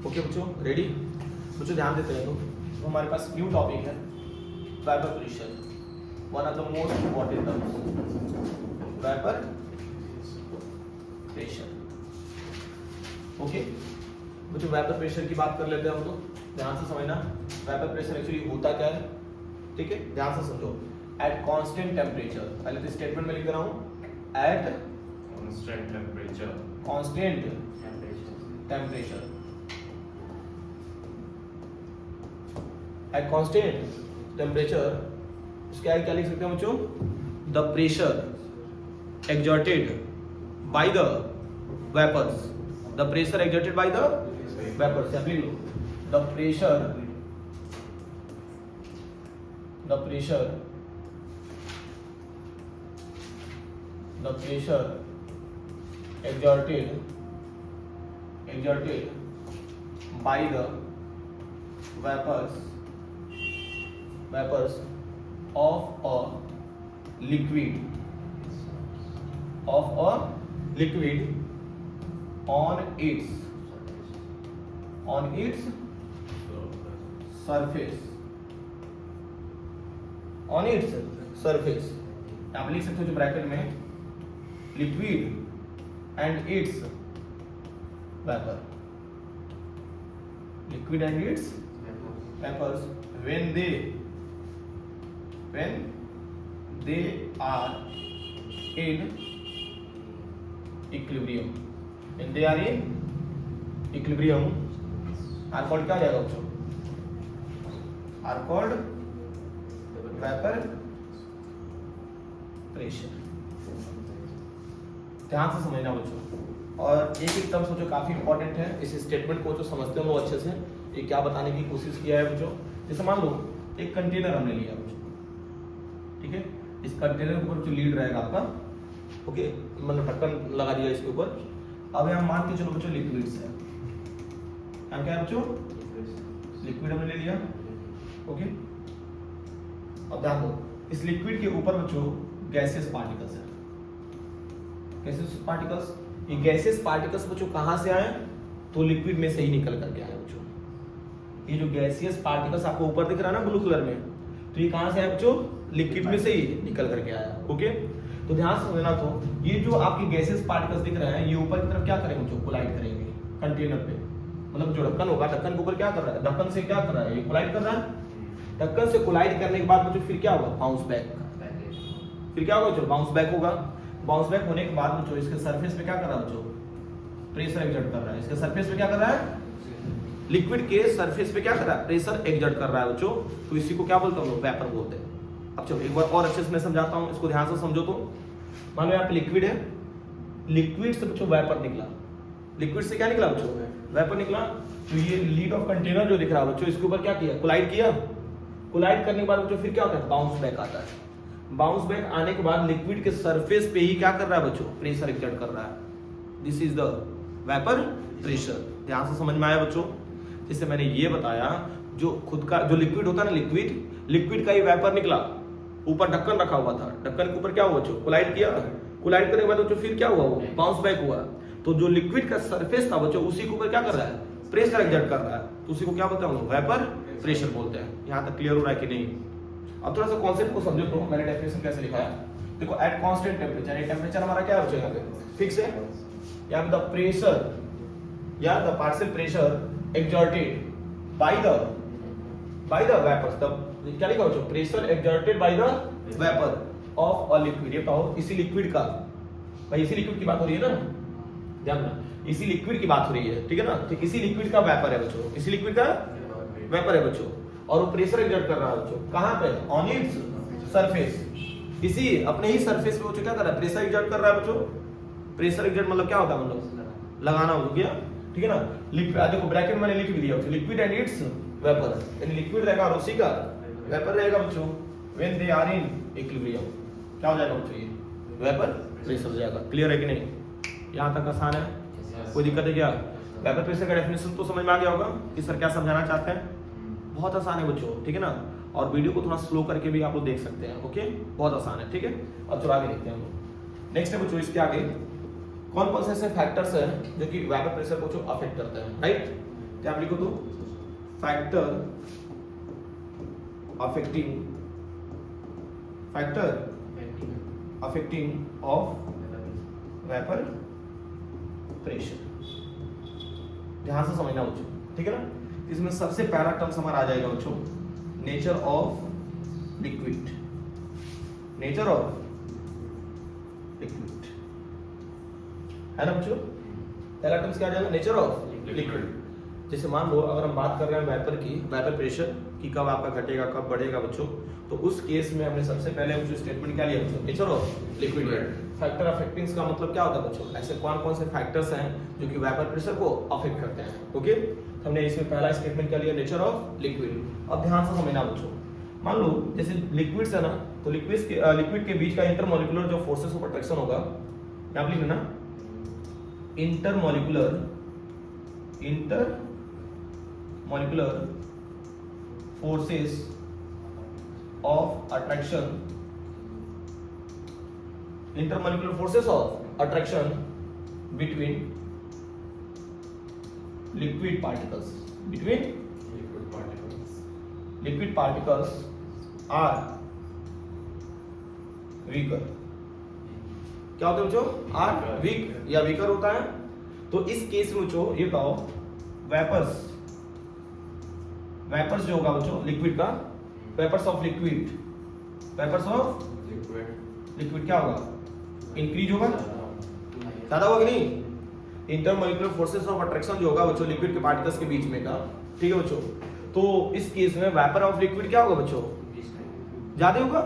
Okay बच्चों, ready? बच्चों ध्यान देते हैं तो हमारे पास न्यू टॉपिक है vapour pressure, one of the most important terms, vapour pressure. Okay बच्चों, वेपर प्रेशर की बात कर लेते हैं हम लोग। ध्यान से समझना, वेपर प्रेशर एक्चुअली होता क्या है, ठीक है? ध्यान से समझो। एट कांस्टेंट टेम्परेचर, पहले तो स्टेटमेंट में लिख रहा हूं, at Constant temperature. Constant temperature, at constant temperature उसके आगे क्या लिख सकते हैं बच्चों? The pressure exerted by the vapours, the pressure exerted by the vapours. आप लिख लो, the pressure exerted by the vapors of a liquid on its surface। आप लिख सकते हो जो ब्रैकेट में, liquid and its vapor, liquid and its vapors when they are in equilibrium, when they are in equilibrium are called क्या जाएगा बच्चों? are called vapor pressure। ध्यान से समझना बच्चों, और एक एक टर्म सोचो काफी इंपॉर्टेंट है। इस स्टेटमेंट को जो समझते हो अच्छे से, ये क्या बताने की कोशिश किया है बच्चों। जैसे मान लो एक कंटेनर हमने लिया बच्चों, ठीक है? इस कंटेनर के ऊपर जो लीड रहेगा आपका, ओके, मतलब ढक्कन लगा दिया इसके ऊपर। अब यहाँ मान के चलो बच्चों लिक्विड्स है, यहाँ क्या है बच्चों? लिक्विड हमने ले लिया, ओके। अब ध्यान दो, इस लिक्विड के ऊपर बच्चों गैसियस पार्टिकल्स है। गैसियस पार्टिकल्स, ये गैसियस पार्टिकल्स बच्चों कहां से आए? तो लिक्विड में से ही निकल करके आए बच्चों। ये जो गैसियस पार्टिकल्स आपको ऊपर दिख रहा है ना ब्लू कलर में, तो ये कहां से आए बच्चों? लिक्विड में से ही निकल करके आया, ओके। तो ध्यान से समझना, तो ये जो आपके गैसियस पार्टिकल्स दिख रहे हैं, ये ऊपर की तरफ क्या करेंगे बच्चों? कोलाइड करेंगे कंटेनर पे। मतलब जो ढक्कन होगा, ढक्कन के ऊपर क्या कर रहा है? ढक्कन से क्या कर रहा है? ये कोलाइड कर रहा है। ढक्कन से कोलाइड करने के बाद बच्चों फिर क्या होगा? Bounce back. फिर क्या होगा बच्चों? बाउंस बैक होगा। बाउंस बैक होने के बाद बच्चों इसके सरफेस पे क्या कर रहा है बच्चों? प्रेशर एक्सर्ट कर रहा है। इसके सरफेस पे क्या कर रहा है? लिक्विड के सरफेस पे क्या कर रहा है? प्रेशर एक्सर्ट कर रहा है बच्चों। तो इसी को क्या बोलते हैं हम लोग? वेपर बोलते हैं। अब चलो एक बार और अच्छे से मैं समझाता हूं, इसको ध्यान से समझो। तो मान लो यहाँ पे लिक्विड है, लिक्विड से बच्चों वेपर निकला। लिक्विड से क्या निकला बच्चों? वेपर निकला। तो ये लीड ऑफ कंटेनर जो दिख रहा है बच्चों, इसके ऊपर क्या किया? कोलाइड किया। कोलाइड करने के बाद बच्चों फिर क्या होता है? बाउंस बैक आता है। बाउंस बैक आने के बाद लिक्विड के सरफेस पे ही क्या कर रहा है बच्चों? प्रेशर एक्सर्ट कर रहा है। This is the vapour pressure. ध्यान से समझ में आया बच्चों? जैसे मैंने ये बताया, जो खुद का जो लिक्विड होता है ना, लिक्विड का ही वेपर निकला, ऊपर ढक्कन रखा हुआ था, ढक्कन के ऊपर क्या हुआ बच्चों? कोलाइड किया। कोलाइड करने के बाद बच्चों फिर क्या हुआ? वो बाउंस बैक हुआ। तो जो लिक्विड का सरफेस था बच्चों, उसी के ऊपर क्या कर रहा है? प्रेशर एक्सर्ट कर रहा है। तो उसी को क्या बोलते हैं हम लोग? वेपर प्रेशर बोलते हैं। यहाँ तक क्लियर हो रहा है कि नहीं? अब थोड़ा सा कॉन्सेप्ट को समझो। तो मैंने डेफिनेशन कैसे लिखा है, देखो, एट कांस्टेंट टेम्परेचर, ये टेम्परेचर हमारा क्या है यहाँ पे? फिक्स है। यहाँ पे द प्रेशर या the partial pressure exerted by the vapours, the क्या लिखा बच्चों? Pressure exerted by the vapour of a liquid. ये बताओ, इसी लिक्विड का, भाई इसी लिक्विड की बात हो रही है ना, ध्यान रखना, इसी लिक्विड की बात हो रही है, ठीक है ना? तो इसी लिक्विड का वेपर है बच्चों, इसी लिक्विड का वेपर है बच्चों, और वो प्रेशर एक्सर्ट कर रहा है बच्चों। कहां पे? On its surface. इसी अपने ही सरफेस पे बच्चों क्या कर रहा है? प्रेशर एक्सर्ट कर रहा है बच्चों। प्रेशर एक्सर्ट मतलब क्या होता है? मतलब लगाना हो गया, ठीक है ना? लिक्विड, देखो ब्रैकेट में मैंने लिख दिया बच्चों, लिक्विड एंड इट्स वेपर, यानी लिक्विड रहेगा और उसी का वेपर रहेगा बच्चों। When they are in equilibrium, क्या हो जाएगा बच्चों? ये वेपर प्रेशर हो जाएगा। क्लियर है कि नहीं? यहां तक आसान है? कोई दिक्कत है क्या? वेपर प्रेशर का डेफिनेशन तो समझ में आ गया होगा कि सर क्या समझाना चाहते हैं। बहुत आसान है बच्चों, ठीक है ना? और वीडियो को थोड़ा स्लो करके भी आप लोग देख सकते हैं, ओके? बहुत आसान है, ठीक है? अब चलो आगे देखते हैं हम लोग। नेक्स्ट है बच्चों, इसके आगे कौन कौन से ऐसे फैक्टर्स हैं जो कि वेपर प्रेशर को जो अफेक्ट करते हैं, राइट? क्या आप लिखो तो factor affecting of vapour pressure. ध्यान से समझना बच्चों, ठीक है ना। इसमें सबसे पहला टर्म्स हमारा आ जाएगा बच्चों nature of liquid, nature of liquid है ना बच्चों। पहला टर्म्स क्या आ जाएगा, नेचर ऑफ लिक्विड। जैसे मान लो अगर हम बात कर रहे हैं वेपर की, वेपर प्रेशर की कब आपका घटेगा कब बढ़ेगा बच्चों, तो उस केस में हमने सबसे पहले जो स्टेटमेंट क्या लिया बच्चों, नेचर ऑफ लिक्विड। फैक्टर अफेक्टिंग्स का मतलब क्या होता है बच्चों, ऐसे कौन कौन से फैक्टर्स हैं जो कि वेपर प्रेशर को अफेक्ट करते हैं। ओके, हमने इसमें पहला स्टेटमेंट क्या लिया, नेचर ऑफ लिक्विड। अब ध्यान से समझना बच्चों, मान लो जैसे लिक्विड्स है ना, तो लिक्विड के बीच का इंटरमोलिकुलर जो फोर्सेस ऑफ अट्रैक्शन होगा, क्या लिखना ना, intermolecular forces of attraction, intermolecular forces of attraction between liquid particles are weaker। क्या होता है बच्चों, आर वीक या वीकर होता है। तो इस केस में बच्चों ये बताओ वेपर्स जो होगा बच्चों लिक्विड का, वेपर्स ऑफ लिक्विड क्या होगा, इंक्रीज होगा, ज्यादा होगा कि नहीं। इंटरमोलिकुलर फोर्सेस ऑफ अट्रैक्शन जो होगा बच्चों लिक्विड के पार्टिकल्स के बीच में का, ठीक है बच्चों। तो इस केस में वेपर ऑफ लिक्विड क्या होगा बच्चों, ज्यादा होगा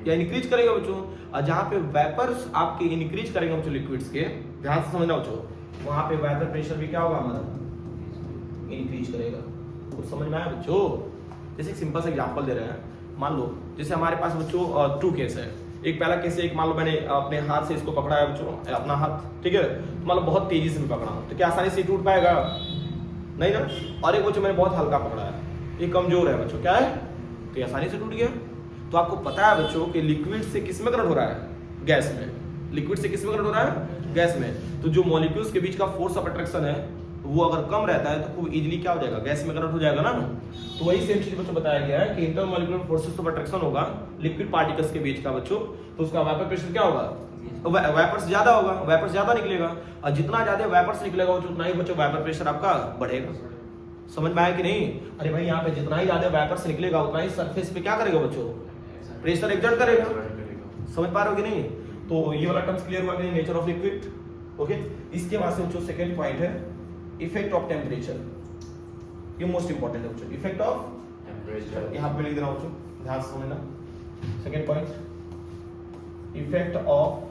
या इंक्रीज करेगा बच्चों। और जहां पे वेपर्स आपके इंक्रीज करेंगे बच्चों लिक्विड्स के, ध्यान से समझना बच्चों, वहां पे वेपर प्रेशर भी क्या होगा हमारा, इंक्रीज करेगा। कुछ समझ में आया बच्चों। जैसे एक सिंपल सा एग्जांपल दे रहे हैं, मान लो जैसे हमारे पास बच्चों टू केस है। एक पहला केस है, एक मान लो मैंने अपने हाथ से इसको पकड़ा है बच्चों, अपना हाथ, ठीक है, तो मान लो बहुत तेजी से मैं पकड़ा हूं, तो क्या आसानी से टूट पाएगा, नहीं ना। और एक बच्चों मैंने बहुत हल्का पकड़ा है, ये कमजोर है बच्चों, क्या है, तो ये आसानी से टूट गया। तो आपको पता है बच्चों कि लिक्विड से किस में करंट हो रहा है, गैस में। लिक्विड से किस में करंट हो रहा है, गैस में। तो जो मॉलिक्यूल्स के बीच का फोर्स ऑफ अट्रैक्शन है वो अगर कम रहता है तो खूब इजीली क्या हो जाएगा, गैस में करंट हो जाएगा ना। तो वही सेम चीज बच्चों बताया गया है कि इंटरमोलिकुलर फोर्सेस ऑफ अट्रैक्शन होगा लिक्विड पार्टिकल्स के बीच का बच्चों, तो उसका वेपर प्रेशर क्या होगा, वेपर्स ज्यादा होगा, वेपर्स ज्यादा निकलेगा। और जितना ज्यादा वेपर्स निकलेगा उतना ही बच्चों वेपर प्रेशर आपका बढ़ेगा। समझ में आया कि नहीं। अरे भाई यहाँ पे जितना ही ज्यादा वेपर्स निकलेगा उतना ही सरफेस पे क्या करेगा बच्चों, प्रेशर एक्सर्ट करेगा। समझ पा रहे हो कि नहीं। तो ये वाला टर्म्स क्लियर हुआ कि नहीं, नेचर ऑफ लिक्विड। ओके, इसके बाद से बच्चों सेकंड पॉइंट है इफेक्ट ऑफ टेम्परेचर। ये मोस्ट इंपॉर्टेंट है बच्चों, इफेक्ट ऑफ टेम्परेचर। यहाँ पे लिख दे रहा हूं बच्चों, ध्यान से समझना। Second point effect of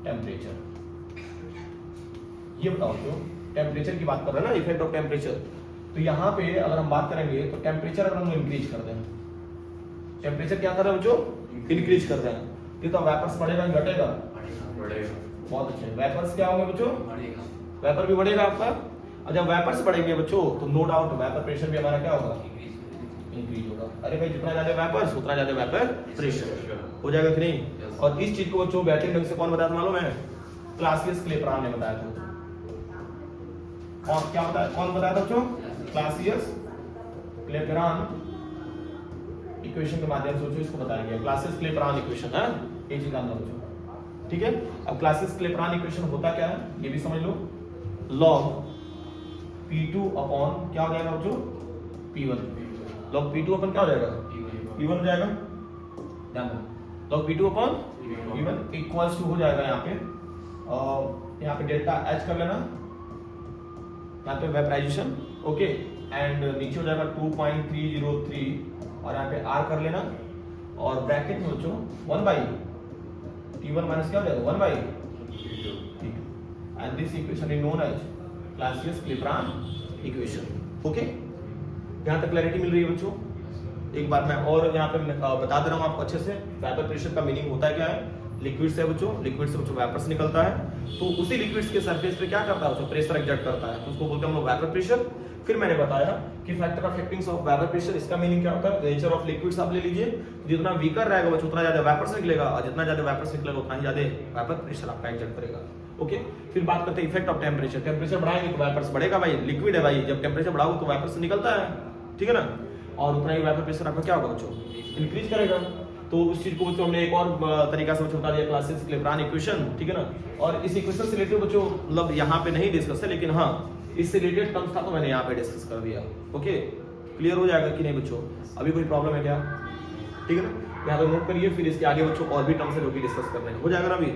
temperature. ये बताओ बच्चों, टेम्परेचर की बात कर रहे हैं ना, इफेक्ट ऑफ टेम्परेचर। तो यहाँ पे अगर हम बात करेंगे तो टेम्परेचर अगर हम इंक्रीज कर दें, टेम्परेचर क्या कर रहे हैं बच्चों, इंक्रीज कर रहे हैं, तो वेपर्स बढ़ेगा घटेगा, बहुत अच्छे। वेपर्स क्या होंगे बच्चों, वेपर भी बढ़ेगा आपका। और जब वेपर्स बढ़ेंगे बच्चों तो नो डाउट वेपर प्रेशर भी हमारा क्या होगा, इंक्रीज होगा। अरे भाई जितना ज्यादा वेपर्स उतना ज्यादा वेपर प्रेशर हो जाएगा कि नहीं। और इस चीज को बच्चों बेहतरीन ढंग से कौन बताया था मालूम है, क्लासियस क्लेपरान ने बताया था। और क्या बताया, कौन बताया था बच्चों, क्लासियस क्लेपरान इक्वेशन के माध्यम से इसको बताया गया, क्लासियस क्लेपरान इक्वेशन है, ये चीज जानना बच्चों, ठीक है। अब क्लासियस क्लेपरान इक्वेशन होता क्या है ये भी समझ लो, log P2 अपॉन क्या हो जाएगा बच्चों, P1। log P2 अपॉन क्या हो जाएगा, P1 हो जाएगा, ध्यान दो। log P2 upon P1 equals to हो जाएगा यहाँ पे, और यहाँ पे डेल्टा H कर लेना, यहाँ पे वेपराइजेशन, ओके, एंड नीचे हो जाएगा 2.303 और यहाँ पे R कर लेना, और ब्रैकेट में बच्चों 1 T1 माइनस क्या हो जाएगा 1 and this equation is known as Clausius-Clapeyron equation। Okay, यहाँ तक क्लैरिटी मिल रही है बच्चों। एक बार मैं और यहाँ पे बता दे रहा हूँ आपको अच्छे से, वेपर प्रेशर का मीनिंग होता है क्या है, लिक्विड से बच्चों, लिक्विड से बच्चों वेपर्स निकलता है, तो उसी लिक्विड्स के सरफेस पे क्या करता है बच्चों, प्रेशर एक्सर्ट करता है, तो उसको बोलते हैं हम लोग वेपर प्रेशर। फिर मैंने बताया कि factor of affecting of vapour pressure, इसका मीनिंग क्या होता है, नेचर ऑफ लिक्विड्स आप ले लीजिए, जितना वीकर रहेगा बच्चों उतना ज्यादा वेपर्स निकलेगा, और जितना ज्यादा वेपर्स निकलेगा उतना ही ज्यादा वेपर प्रेशर आपका एक्सर्ट करेगा। ओके, फिर बात करते हैं इफेक्ट ऑफ टेम्परेचर। टेम्परेचर बढ़ाएंगे तो वेपर्स बढ़ेगा भाई, लिक्विड है भाई, जब टेम्परेचर बढ़ाओगे तो वेपर्स निकलता है, ठीक है ना, और उतना ही वेपर प्रेशर आपका क्या होगा बच्चों, इंक्रीज करेगा। तो उस चीज को बच्चों हमने एक और तरीका से बच्चों बता दिया, क्लासेस क्लेब्रान इक्वेशन, ठीक है ना। और इस इक्वेशन से रिलेटेड बच्चों मतलब यहाँ पे नहीं डिस्कस है, लेकिन हाँ इससे रिलेटेड टर्म्स था तो मैंने यहाँ पे डिस्कस कर दिया। ओके, क्लियर हो जाएगा कि नहीं बच्चों, अभी कोई प्रॉब्लम है क्या, ठीक है ना, यहाँ पे नोट करिए, फिर इसके आगे बच्चों और भी टर्म्स है जो कि डिस्कस करने हैं, हो जाएगा ना अभी।